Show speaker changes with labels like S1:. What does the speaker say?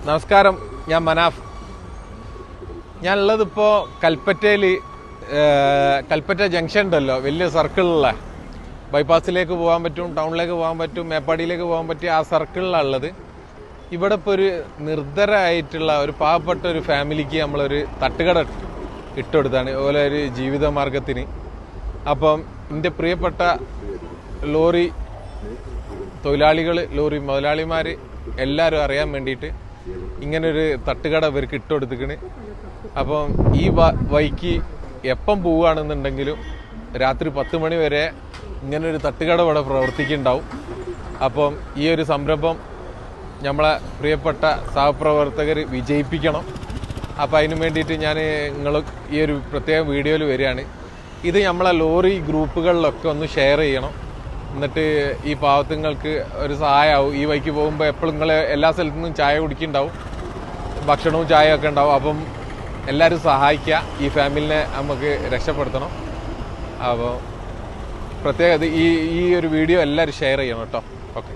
S1: നമസ്കാരം, ഞാൻ മനാഫ്. ഞാനുള്ളതിപ്പോൾ കൽപ്പറ്റയിൽ കൽപ്പറ്റ ജംഗ്ഷൻ ഉണ്ടല്ലോ, വലിയ സർക്കിളിലുള്ള ബൈപ്പാസിലേക്ക് പോകാൻ പറ്റും, ടൗണിലേക്ക് പോകാൻ പറ്റും, മേപ്പാടിയിലേക്ക് പോകാൻ പറ്റിയ ആ സർക്കിളിലാണ് ഉള്ളത്. ഇവിടെ ഇപ്പോൾ ഒരു നിർദ്ധരായിട്ടുള്ള ഒരു പാവപ്പെട്ട ഒരു ഫാമിലിക്ക് നമ്മളൊരു തട്ടുകട ഇട്ടുകൊടുത്താണ് അതുപോലെ ഒരു ജീവിത മാർഗത്തിന്. അപ്പം എൻ്റെ പ്രിയപ്പെട്ട ലോറി തൊഴിലാളികൾ, ലോറി മുതലാളിമാർ എല്ലാവരും അറിയാൻ വേണ്ടിയിട്ട് ഇങ്ങനൊരു തട്ടുകട ഇവർക്ക് ഇട്ടുകൊടുത്തിക്കണ്. അപ്പം ഈ വഴിക്ക് എപ്പം പോവുകയാണെന്നുണ്ടെങ്കിലും രാത്രി 10 മണി വരെ ഇങ്ങനൊരു തട്ടുകട ഇവിടെ പ്രവർത്തിക്കുന്നുണ്ടാവും. അപ്പം ഈ ഒരു സംരംഭം നമ്മളെ പ്രിയപ്പെട്ട സഹപ്രവർത്തകർ വിജയിപ്പിക്കണം. അപ്പം അതിന് വേണ്ടിയിട്ട് ഞാൻ നിങ്ങൾ ഈ ഒരു പ്രത്യേക വീഡിയോയിൽ വരികയാണ്. ഇത് നമ്മളെ ലോറി ഗ്രൂപ്പുകളിലൊക്കെ ഒന്ന് ഷെയർ ചെയ്യണം. എന്നിട്ട് ഈ പാവത്തുങ്ങൾക്ക് ഒരു സഹായമാവും. ഈ വഴിക്ക് പോകുമ്പോൾ എപ്പോഴും നിങ്ങൾ എല്ലാ സ്ഥലത്തു നിന്നും ചായ കുടിക്കുന്നുണ്ടാവും, ഭക്ഷണവും ചായയൊക്കെ ഉണ്ടാവും. അപ്പം എല്ലാവരും സഹായിക്കുക, ഈ ഫാമിലിനെ നമുക്ക് രക്ഷപ്പെടുത്തണം. അപ്പോൾ പ്രത്യേകത ഈ ഒരു വീഡിയോ എല്ലാവരും ഷെയർ ചെയ്യണം കേട്ടോ. ഓക്കെ.